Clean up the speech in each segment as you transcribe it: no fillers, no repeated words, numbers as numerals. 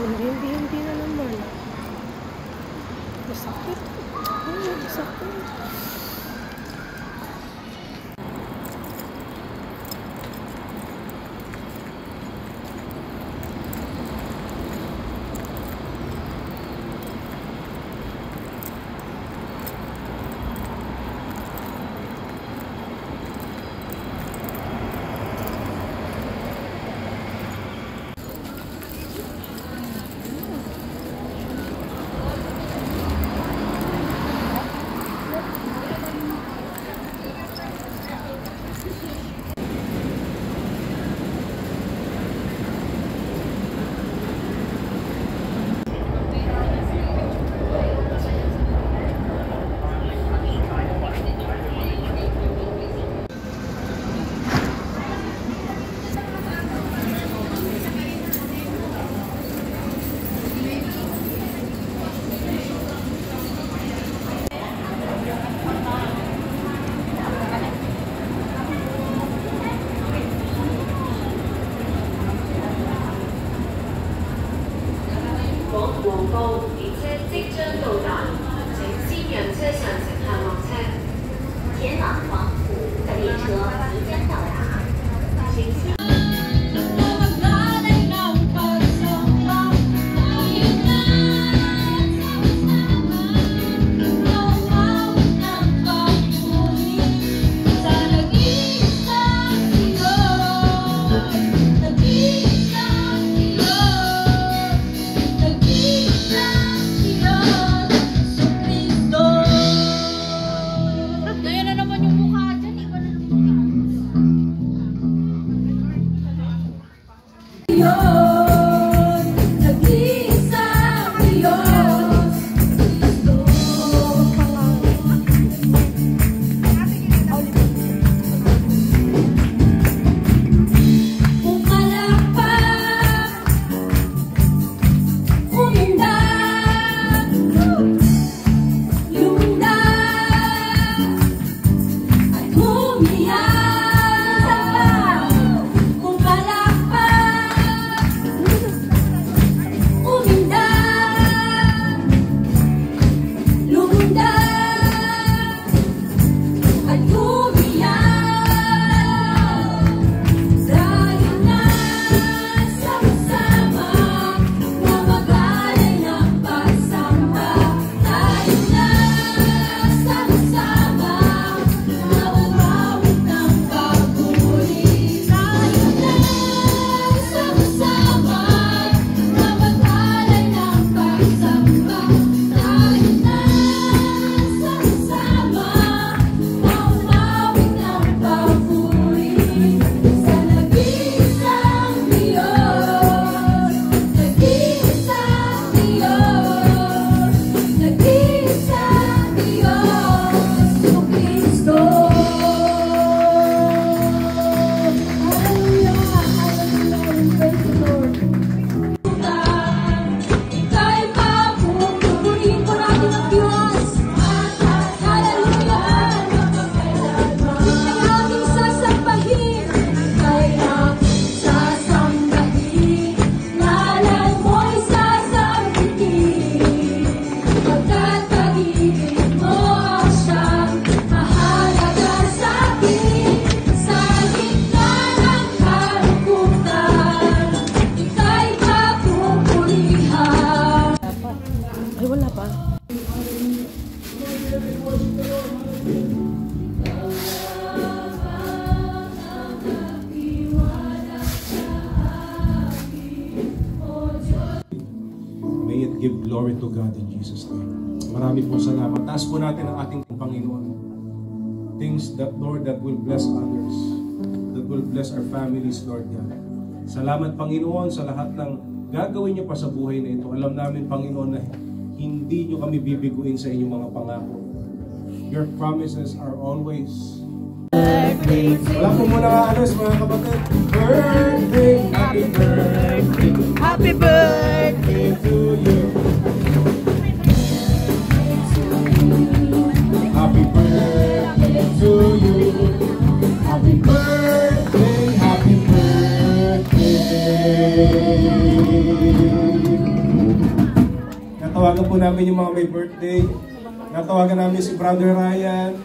Hindi na naman. Masakit. Masakit. Give glory to God in Jesus' name. Marami po salamat. Taas po natin ang ating Panginoon. Things that, Lord, that will bless others. That will bless our families, Lord God. Salamat, Panginoon, sa lahat ng gagawin niyo pa sa buhay na ito. Alam namin, Panginoon, na hindi niyo kami bibiguin sa inyong mga pangako. Your promises are always. Wala po muna anos, mga kapatid. Birthday, happy birthday. Happy birthday to you. Happy birthday to you. Happy birthday, happy birthday. namin yung mga may birthday. Natawagan namin si Brother Ryan,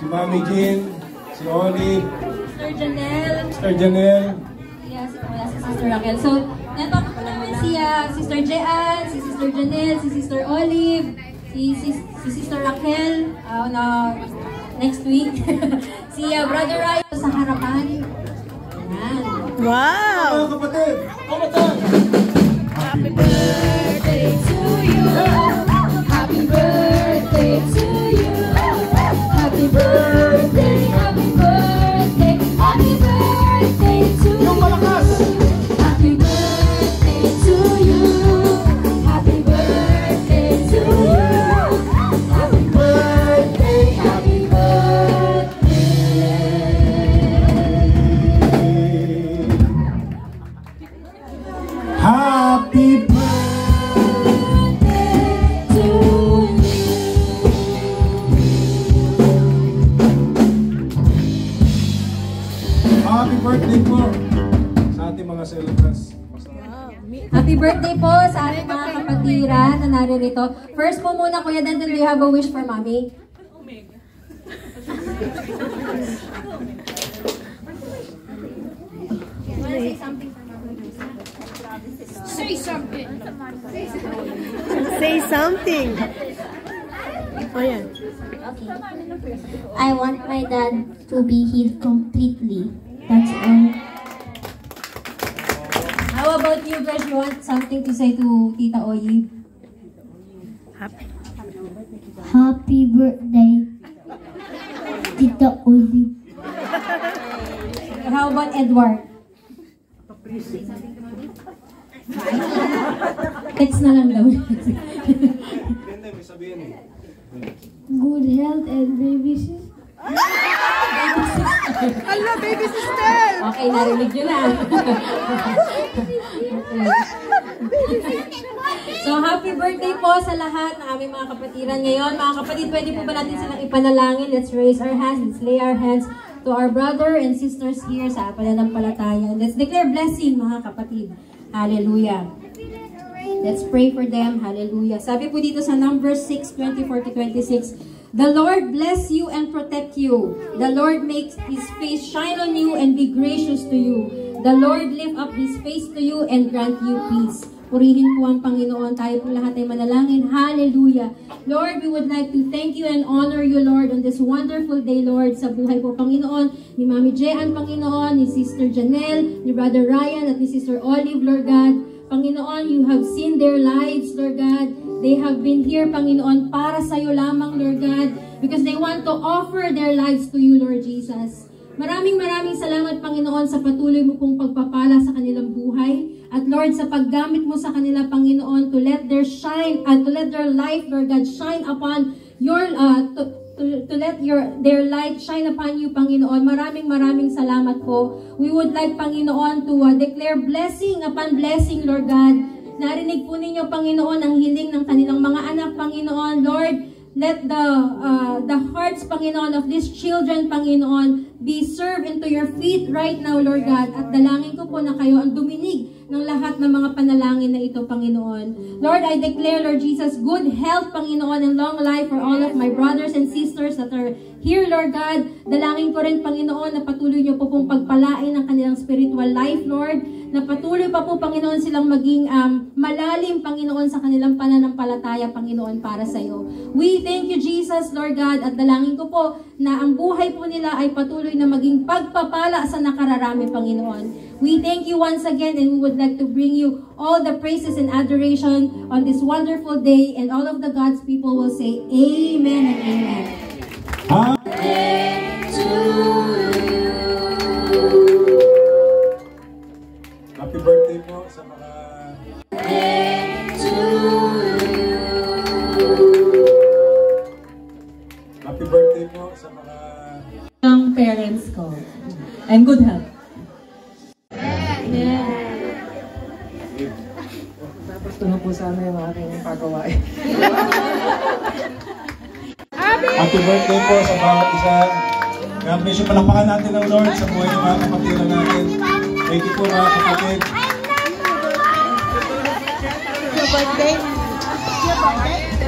si Mami Jean, si Olive, Sister Janelle. Sister Janelle. Yes, si Sister Raquel. So, natawagan ko namin si Sister Jean, si Sister Janelle, si Sister Olive, si Sister Raquel, next week. Si Brother Ryan sa harapan. Ayan. Wow! Mga kapatid, kumatan! Happy birthday to you. Happy birthday to you. Happy birthday, happy birthday, happy birthday to you. Yung malakas! Happy birthday to you. Happy birthday to you. Happy birthday, happy birthday. Happy Happy birthday po sa ating mga celebrants. Happy birthday po sa ating mga kapatiran na naririto. First po muna, Kuya Denton, do you have a wish for Mommy? Say something. Oh, yan. Okay. I want my dad to be healed completely. That's all. How about you, Grace? You want something to say to Tita Oyi? Happy birthday, Tita Olive. How about Edward? Text na lang daw. Hindi, may sabihin eh. Good health and baby sis. Hello, baby sister! Okay, narinig nyo na. So, happy birthday po sa lahat ng aming mga kapatiran ngayon. Mga kapatid, pwede po ba natin silang ipanalangin? Let's raise our hands. Let's lay our hands to our brother and sisters here sa pananampalataya. Let's declare blessing, mga kapatid. Hallelujah. Let's pray for them. Hallelujah. Sabi po dito sa Numbers 6:24-26, the Lord bless you and protect you. The Lord makes His face shine on you and be gracious to you. The Lord lift up His face to you and grant you peace. Purihin po ang Panginoon. Tayo po lahat ay manalangin. Hallelujah. Lord, we would like to thank you and honor you, Lord, on this wonderful day, Lord, sa buhay po, Panginoon, ni Mami Jean, Panginoon, ni Sister Janelle, ni Brother Ryan, at ni Sister Olive, Lord God. Panginoon, you have seen their lives, Lord God. They have been here, Panginoon, para sa iyo lamang, Lord God, because they want to offer their lives to you, Lord Jesus. Maraming salamat, Panginoon, sa patuloy mo pong pagpapala sa kanilang buhay. At Lord, sa paggamit mo sa kanila, Panginoon, to let their life, Lord God, shine upon your, to let their light shine upon you, Panginoon. Maraming salamat po. We would like, Panginoon, to declare blessing upon blessing, Lord God. Narinig po ninyo, Panginoon, ang hiling ng kanilang mga anak, Panginoon. Lord, let the hearts, Panginoon, of these children, Panginoon, be served into your feet right now, Lord God. At dalangin ko po na kayo ang duminig ng lahat ng mga panalangin na ito, Panginoon. Lord, I declare, Lord Jesus, good health, Panginoon, and long life for all of my brothers and sisters that are here, Lord God. Dalangin ko rin, Panginoon, na patuloy niyo po pong pagpalain ang kanilang spiritual life, Lord. Na patuloy pa po, Panginoon, silang maging malalim, Panginoon, sa kanilang pananampalataya, Panginoon, para sa iyo. We thank you, Jesus, Lord God, at dalangin ko po na ang buhay po nila ay patuloy na maging pagpapala sa nakararami, Panginoon. We thank you once again, and we would like to bring you all the praises and adoration on this wonderful day, and all of the God's people will say amen and amen. Happy birthday po sa mga Happy birthday po sa mga Parents ko. And good health. Gusto na po sana yung aking pagawain. Happy birthday po sa bawat isa. God bless you. Palakpakan natin ang Lord sa buhay ng mga kapatiran natin. Thank you po mga kapatid. Your birthday? Your birthday?